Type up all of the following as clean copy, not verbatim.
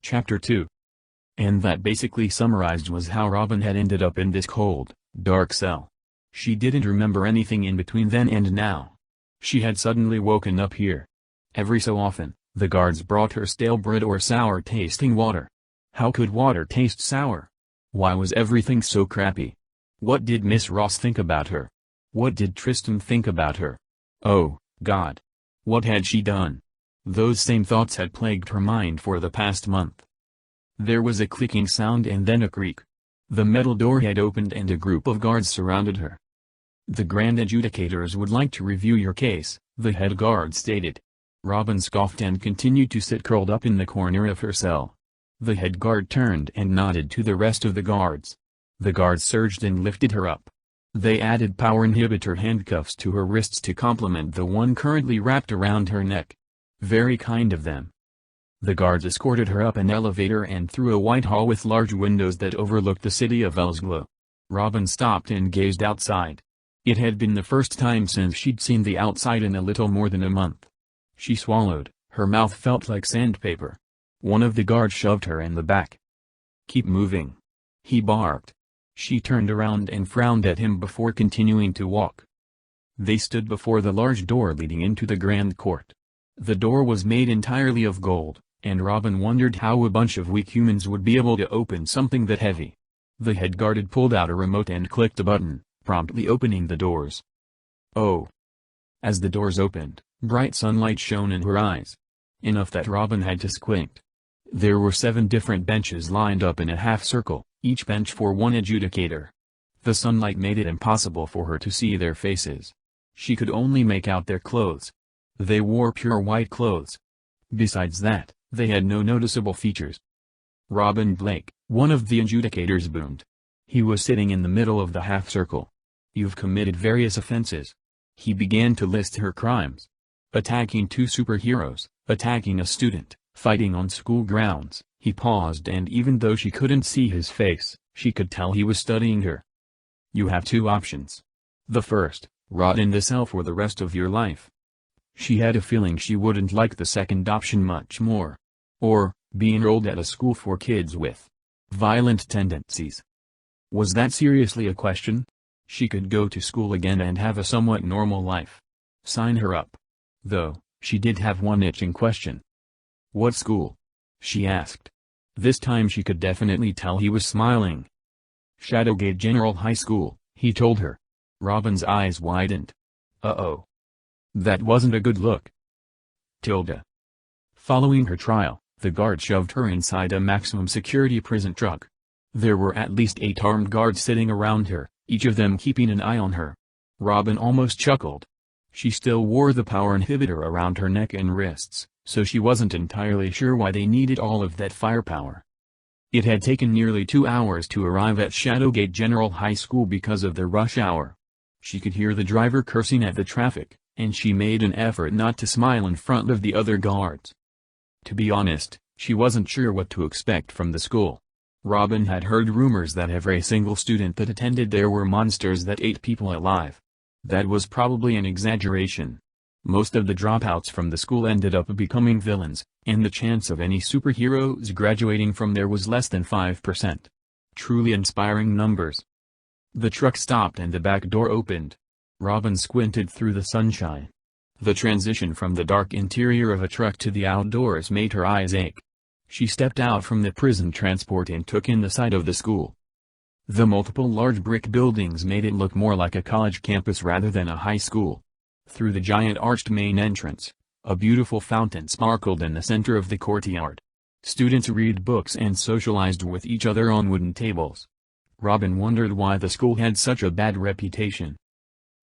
Chapter 2. And that basically summarized was how Robin had ended up in this cold, dark cell. She didn't remember anything in between then and now. She had suddenly woken up here. Every so often, the guards brought her stale bread or sour-tasting water. How could water taste sour? Why was everything so crappy? What did Miss Ross think about her? What did Tristan think about her? Oh, God! What had she done? Those same thoughts had plagued her mind for the past month. There was a clicking sound and then a creak. The metal door had opened and a group of guards surrounded her. "The Grand Adjudicators would like to review your case," the head guard stated. Robin scoffed and continued to sit curled up in the corner of her cell. The head guard turned and nodded to the rest of the guards. The guards surged and lifted her up. They added power inhibitor handcuffs to her wrists to complement the one currently wrapped around her neck. Very kind of them. The guards escorted her up an elevator and through a white hall with large windows that overlooked the city of Elsglow. Robin stopped and gazed outside. It had been the first time since she'd seen the outside in a little more than a month. She swallowed, her mouth felt like sandpaper. One of the guards shoved her in the back. "Keep moving," he barked. She turned around and frowned at him before continuing to walk. They stood before the large door leading into the Grand Court. The door was made entirely of gold, and Robin wondered how a bunch of weak humans would be able to open something that heavy. The head guard had pulled out a remote and clicked a button, promptly opening the doors. Oh! As the doors opened, bright sunlight shone in her eyes. Enough that Robin had to squint. There were 7 different benches lined up in a half-circle, each bench for one adjudicator. The sunlight made it impossible for her to see their faces. She could only make out their clothes. They wore pure white clothes. Besides that, they had no noticeable features. "Robin Blake," one of the adjudicators boomed. He was sitting in the middle of the half-circle. "You've committed various offenses." He began to list her crimes. Attacking 2 superheroes, attacking a student, fighting on school grounds. He paused and even though she couldn't see his face, she could tell he was studying her. "You have 2 options. The first, rot in the cell for the rest of your life." She had a feeling she wouldn't like the second option much more. Or, be enrolled at a school for kids with violent tendencies. Was that seriously a question? She could go to school again and have a somewhat normal life. Sign her up. Though, she did have one itching question. "What school?" she asked. This time she could definitely tell he was smiling. "Shadowgate General High School," he told her. Robin's eyes widened. Uh-oh. That wasn't a good look. Tilda. Following her trial, the guard shoved her inside a maximum security prison truck. There were at least 8 armed guards sitting around her, each of them keeping an eye on her. Robin almost chuckled. She still wore the power inhibitor around her neck and wrists, so she wasn't entirely sure why they needed all of that firepower. It had taken nearly 2 hours to arrive at Shadowgate General High School because of the rush hour. She could hear the driver cursing at the traffic, and she made an effort not to smile in front of the other guards. To be honest, she wasn't sure what to expect from the school. Robin had heard rumors that every single student that attended there were monsters that ate people alive. That was probably an exaggeration. Most of the dropouts from the school ended up becoming villains, and the chance of any superheroes graduating from there was less than 5%. Truly inspiring numbers. The truck stopped and the back door opened. Robin squinted through the sunshine. The transition from the dark interior of a truck to the outdoors made her eyes ache. She stepped out from the prison transport and took in the sight of the school. The multiple large brick buildings made it look more like a college campus rather than a high school. Through the giant arched main entrance, a beautiful fountain sparkled in the center of the courtyard. Students read books and socialized with each other on wooden tables. Robin wondered why the school had such a bad reputation.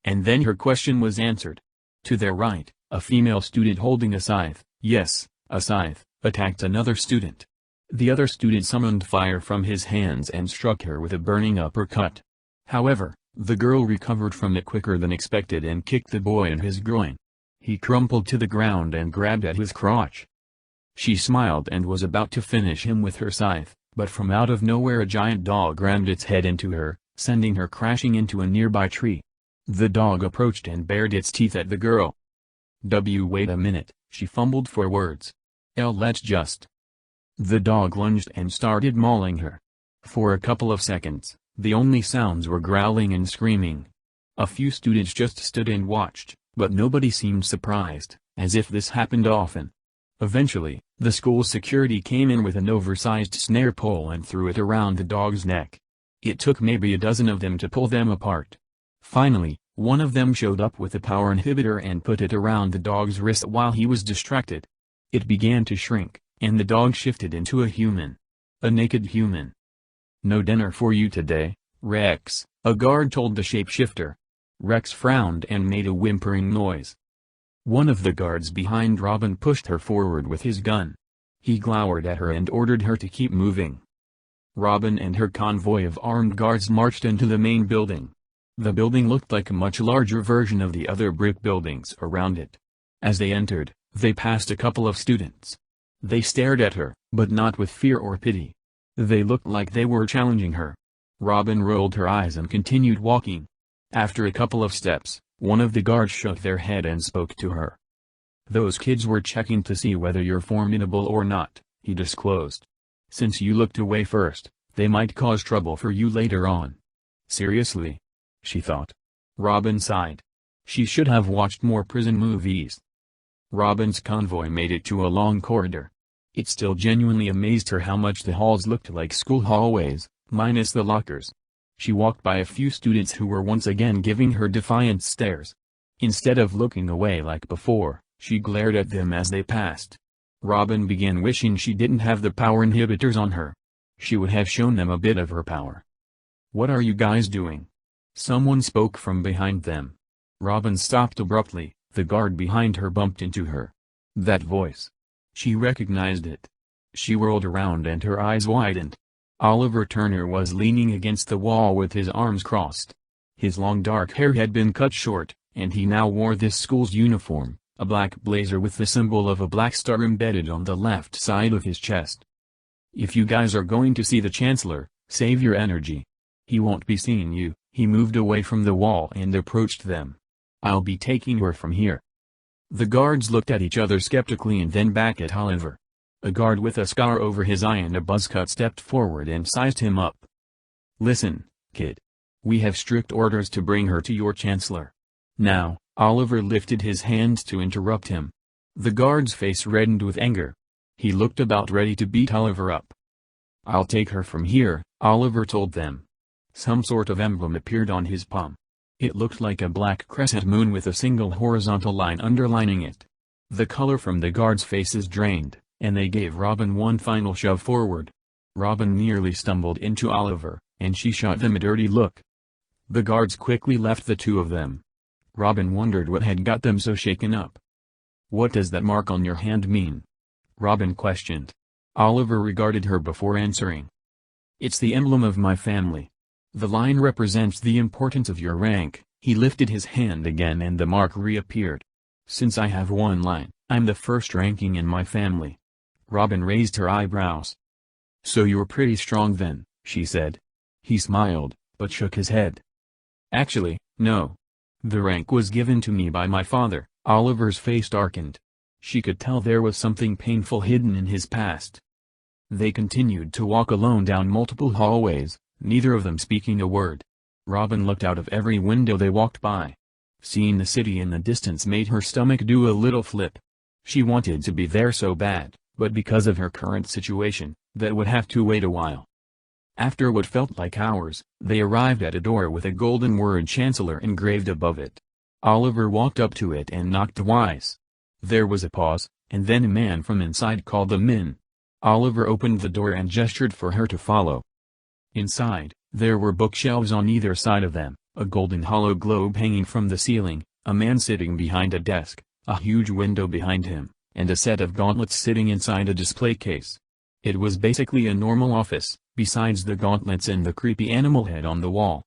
And then her question was answered. To their right, a female student holding a scythe, yes, a scythe, attacked another student. The other student summoned fire from his hands and struck her with a burning uppercut. However, the girl recovered from it quicker than expected and kicked the boy in his groin. He crumpled to the ground and grabbed at his crotch. She smiled and was about to finish him with her scythe, but from out of nowhere a giant dog rammed its head into her, sending her crashing into a nearby tree. The dog approached and bared its teeth at the girl. Wait a minute, she fumbled for words. Let's just. The dog lunged and started mauling her. For a couple of seconds, the only sounds were growling and screaming. A few students just stood and watched, but nobody seemed surprised, as if this happened often. Eventually, the school's security came in with an oversized snare pole and threw it around the dog's neck. It took maybe a dozen of them to pull them apart. Finally, one of them showed up with a power inhibitor and put it around the dog's wrist while he was distracted. It began to shrink, and the dog shifted into a human. A naked human. "No dinner for you today, Rex," a guard told the shapeshifter. Rex frowned and made a whimpering noise. One of the guards behind Robin pushed her forward with his gun. He glowered at her and ordered her to keep moving. Robin and her convoy of armed guards marched into the main building. The building looked like a much larger version of the other brick buildings around it. As they entered, they passed a couple of students. They stared at her, but not with fear or pity. They looked like they were challenging her. Robin rolled her eyes and continued walking. After a couple of steps, one of the guards shook their head and spoke to her. "Those kids were checking to see whether you're formidable or not," he disclosed. "Since you looked away first, they might cause trouble for you later on." Seriously? She thought. Robin sighed. She should have watched more prison movies. Robin's convoy made it to a long corridor. It still genuinely amazed her how much the halls looked like school hallways, minus the lockers. She walked by a few students who were once again giving her defiant stares. Instead of looking away like before, she glared at them as they passed. Robin began wishing she didn't have the power inhibitors on her. She would have shown them a bit of her power. "What are you guys doing?" Someone spoke from behind them. Robin stopped abruptly. The guard behind her bumped into her. That voice. She recognized it. She whirled around and her eyes widened. Oliver Turner was leaning against the wall with his arms crossed. His long dark hair had been cut short, and he now wore this school's uniform, a black blazer with the symbol of a black star embedded on the left side of his chest. "If you guys are going to see the Chancellor, save your energy. He won't be seeing you." He moved away from the wall and approached them. "I'll be taking her from here." The guards looked at each other skeptically and then back at Oliver. A guard with a scar over his eye and a buzzcut stepped forward and sized him up. "Listen, kid. We have strict orders to bring her to your Chancellor." Now, Oliver lifted his hands to interrupt him. The guard's face reddened with anger. He looked about ready to beat Oliver up. "I'll take her from here," Oliver told them. Some sort of emblem appeared on his palm. It looked like a black crescent moon with a single horizontal line underlining it. The color from the guards' faces drained, and they gave Robin one final shove forward. Robin nearly stumbled into Oliver, and she shot them a dirty look. The guards quickly left the two of them. Robin wondered what had got them so shaken up. "What does that mark on your hand mean?" Robin questioned. Oliver regarded her before answering. "It's the emblem of my family. The line represents the importance of your rank." He lifted his hand again and the mark reappeared. "Since I have one line, I'm the first ranking in my family." Robin raised her eyebrows. "So you're pretty strong then," she said. He smiled, but shook his head. "Actually, no. The rank was given to me by my father." Oliver's face darkened. She could tell there was something painful hidden in his past. They continued to walk alone down multiple hallways, neither of them speaking a word. Robin looked out of every window they walked by. Seeing the city in the distance made her stomach do a little flip. She wanted to be there so bad, but because of her current situation, that would have to wait a while. After what felt like hours, they arrived at a door with a golden word Chancellor engraved above it. Oliver walked up to it and knocked twice. There was a pause, and then a man from inside called them in. Oliver opened the door and gestured for her to follow. Inside, there were bookshelves on either side of them, a golden hollow globe hanging from the ceiling, a man sitting behind a desk, a huge window behind him, and a set of gauntlets sitting inside a display case. It was basically a normal office, besides the gauntlets and the creepy animal head on the wall.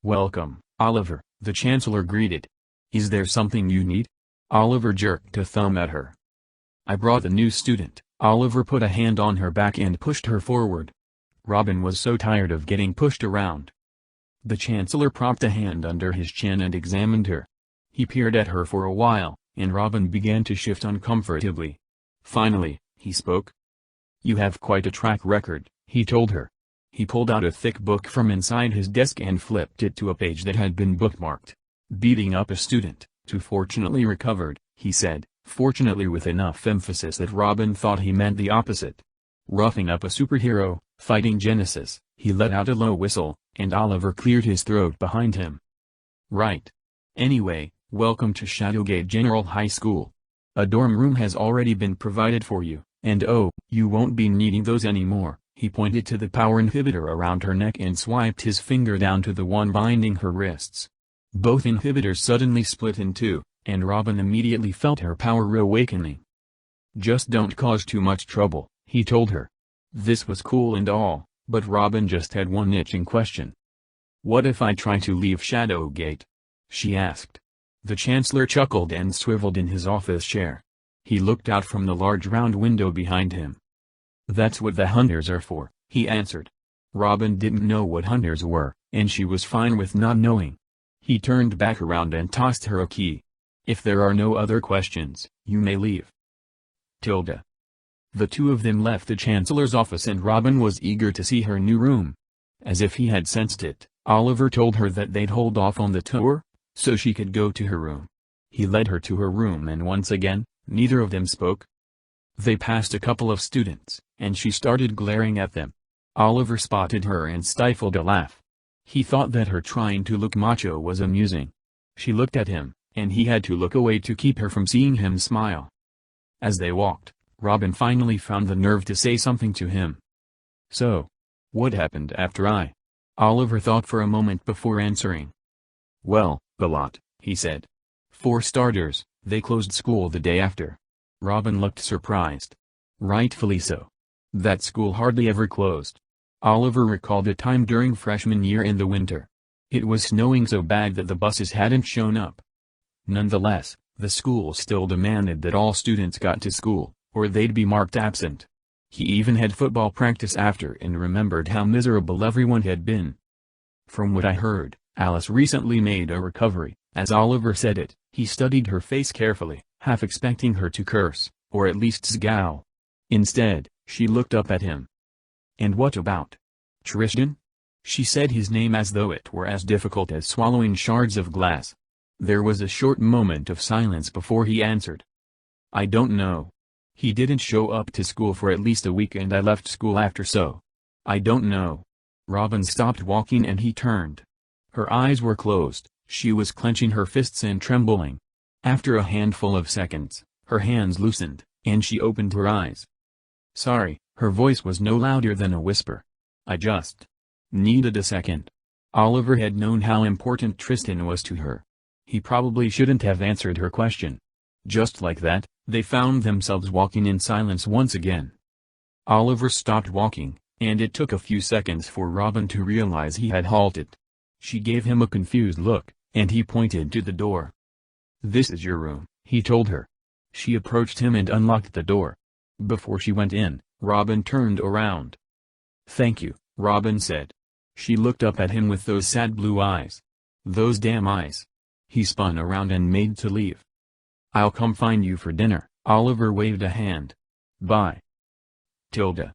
"Welcome, Oliver," the Chancellor greeted. "Is there something you need?" Oliver jerked a thumb at her. "I brought a new student." Oliver put a hand on her back and pushed her forward. Robin was so tired of getting pushed around. The Chancellor propped a hand under his chin and examined her. He peered at her for a while, and Robin began to shift uncomfortably. Finally, he spoke. You have quite a track record, he told her. He pulled out a thick book from inside his desk and flipped it to a page that had been bookmarked. Beating up a student, too fortunately recovered, he said, fortunately with enough emphasis that Robin thought he meant the opposite. Roughing up a superhero, fighting Genesis, he let out a low whistle, and Oliver cleared his throat behind him. Right. Anyway, welcome to Shadowgate General High School. A dorm room has already been provided for you, and oh, you won't be needing those anymore. He pointed to the power inhibitor around her neck and swiped his finger down to the one binding her wrists. Both inhibitors suddenly split in two, and Robin immediately felt her power awakening. Just don't cause too much trouble, he told her. This was cool and all, but Robin just had one itching question. What if I try to leave Shadowgate? She asked. The Chancellor chuckled and swiveled in his office chair. He looked out from the large round window behind him. That's what the hunters are for, he answered. Robin didn't know what hunters were, and she was fine with not knowing. He turned back around and tossed her a key. If there are no other questions, you may leave. Tilda. The two of them left the Chancellor's office and Robin was eager to see her new room. As if he had sensed it, Oliver told her that they'd hold off on the tour, so she could go to her room. He led her to her room and once again, neither of them spoke. They passed a couple of students, and she started glaring at them. Oliver spotted her and stifled a laugh. He thought that her trying to look macho was amusing. She looked at him, and he had to look away to keep her from seeing him smile. As they walked, Robin finally found the nerve to say something to him. So, what happened after I? Oliver thought for a moment before answering. Well, a lot, he said. For starters, they closed school the day after. Robin looked surprised. Rightfully so. That school hardly ever closed. Oliver recalled a time during freshman year in the winter. It was snowing so bad that the buses hadn't shown up. Nonetheless, the school still demanded that all students got to school, or they'd be marked absent. He even had football practice after and remembered how miserable everyone had been. From what I heard, Alice recently made a recovery. As Oliver said it, he studied her face carefully, half expecting her to curse, or at least scowl. Instead, she looked up at him. And what about Tristan? She said his name as though it were as difficult as swallowing shards of glass. There was a short moment of silence before he answered. I don't know. He didn't show up to school for at least a week and I left school after, so I don't know. Robin stopped walking and he turned. Her eyes were closed, she was clenching her fists and trembling. After a handful of seconds, her hands loosened, and she opened her eyes. Sorry, her voice was no louder than a whisper. I just needed a second. Oliver had known how important Tristan was to her. He probably shouldn't have answered her question. Just like that, they found themselves walking in silence once again. Oliver stopped walking, and it took a few seconds for Robin to realize he had halted. She gave him a confused look, and he pointed to the door. This is your room, he told her. She approached him and unlocked the door. Before she went in, Robin turned around. Thank you, Robin said. She looked up at him with those sad blue eyes. Those damn eyes. He spun around and made to leave. I'll come find you for dinner, Oliver waved a hand. Bye. Tilda.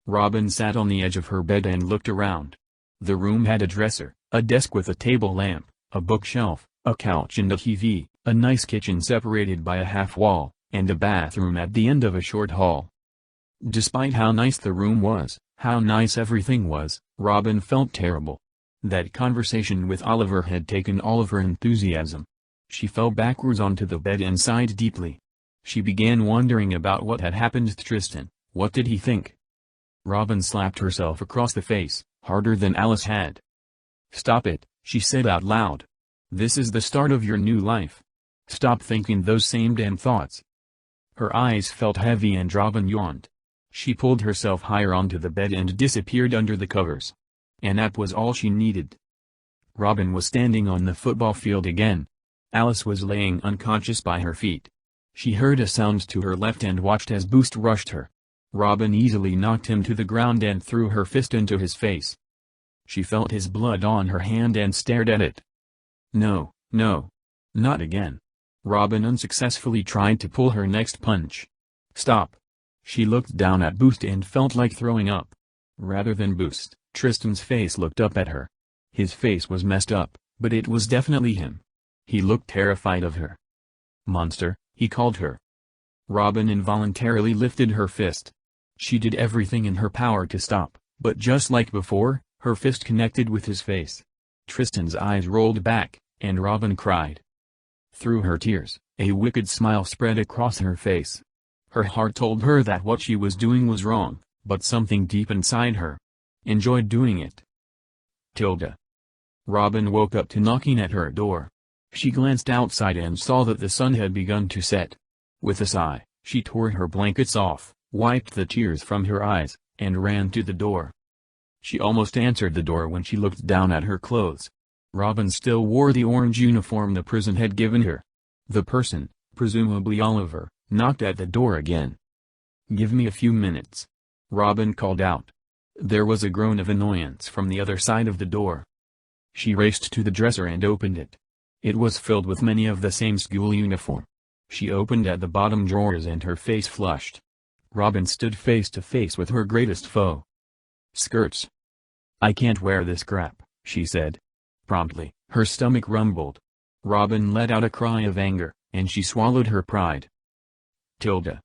Robin sat on the edge of her bed and looked around. The room had a dresser, a desk with a table lamp, a bookshelf, a couch and a TV, a nice kitchen separated by a half wall, and a bathroom at the end of a short hall. Despite how nice the room was, how nice everything was, Robin felt terrible. That conversation with Oliver had taken all of her enthusiasm. She fell backwards onto the bed and sighed deeply. She began wondering about what had happened to Tristan. What did he think? Robin slapped herself across the face, harder than Alice had. Stop it, she said out loud. This is the start of your new life. Stop thinking those same damn thoughts. Her eyes felt heavy and Robin yawned. She pulled herself higher onto the bed and disappeared under the covers. A nap was all she needed. Robin was standing on the football field again. Alice was laying unconscious by her feet. She heard a sound to her left and watched as Boost rushed her. Robin easily knocked him to the ground and threw her fist into his face. She felt his blood on her hand and stared at it. No, no. Not again. Robin unsuccessfully tried to pull her next punch. Stop. She looked down at Boost and felt like throwing up. Rather than Boost, Tristan's face looked up at her. His face was messed up, but it was definitely him. He looked terrified of her. "Monster," he called her. Robin involuntarily lifted her fist. She did everything in her power to stop, but just like before, her fist connected with his face. Tristan's eyes rolled back, and Robin cried. Through her tears, a wicked smile spread across her face. Her heart told her that what she was doing was wrong, but something deep inside her enjoyed doing it. Tilda. Robin woke up to knocking at her door. She glanced outside and saw that the sun had begun to set. With a sigh, she tore her blankets off, wiped the tears from her eyes, and ran to the door. She almost answered the door when she looked down at her clothes. Robin still wore the orange uniform the prison had given her. The person, presumably Oliver, knocked at the door again. "Give me a few minutes," Robin called out. There was a groan of annoyance from the other side of the door. She raced to the dresser and opened it. It was filled with many of the same school uniform. She opened at the bottom drawers and her face flushed. Robin stood face to face with her greatest foe. "Skirts. I can't wear this crap," she said. Promptly, her stomach rumbled. Robin let out a cry of anger, and she swallowed her pride. Tilda.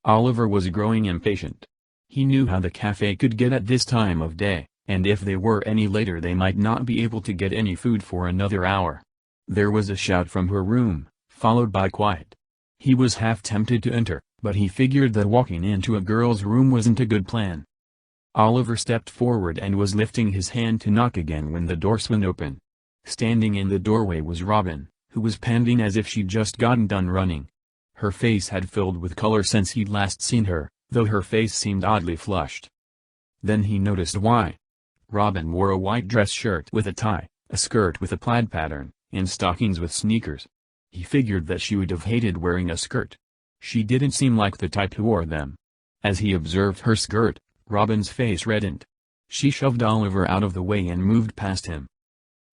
Oliver was growing impatient. He knew how the cafe could get at this time of day, and if they were any later they might not be able to get any food for another hour. There was a shout from her room, followed by quiet. He was half tempted to enter, but he figured that walking into a girl's room wasn't a good plan. Oliver stepped forward and was lifting his hand to knock again when the door swung open. Standing in the doorway was Robin, who was panting as if she'd just gotten done running. Her face had filled with color since he'd last seen her, though her face seemed oddly flushed. Then he noticed why. Robin wore a white dress shirt with a tie, a skirt with a plaid pattern, and stockings with sneakers. He figured that she would have hated wearing a skirt. She didn't seem like the type who wore them. As he observed her skirt, Robin's face reddened. She shoved Oliver out of the way and moved past him.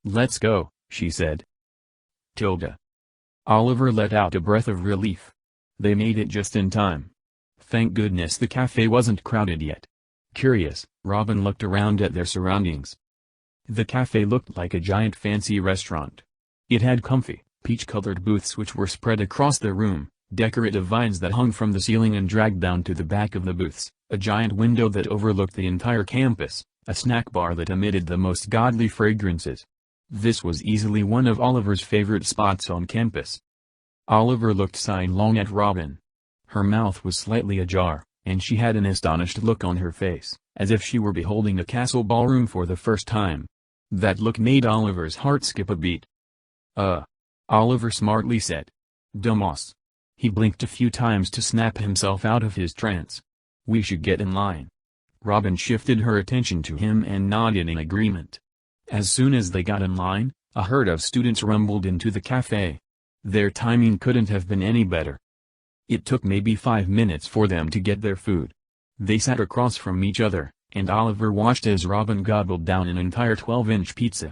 "Let's go," she said. Tilda. Oliver let out a breath of relief. They made it just in time. Thank goodness the cafe wasn't crowded yet. Curious, Robin looked around at their surroundings. The cafe looked like a giant fancy restaurant. It had comfy, peach-colored booths which were spread across the room, decorative vines that hung from the ceiling and dragged down to the back of the booths, a giant window that overlooked the entire campus, a snack bar that emitted the most godly fragrances. This was easily one of Oliver's favorite spots on campus. Oliver looked sidelong at Robin. Her mouth was slightly ajar, and she had an astonished look on her face, as if she were beholding a castle ballroom for the first time. That look made Oliver's heart skip a beat. Oliver smartly said. "Dumbass." He blinked a few times to snap himself out of his trance. "We should get in line." Robin shifted her attention to him and nodded in agreement. As soon as they got in line, a herd of students rumbled into the cafe. Their timing couldn't have been any better. It took maybe 5 minutes for them to get their food. They sat across from each other, and Oliver watched as Robin gobbled down an entire 12-inch pizza.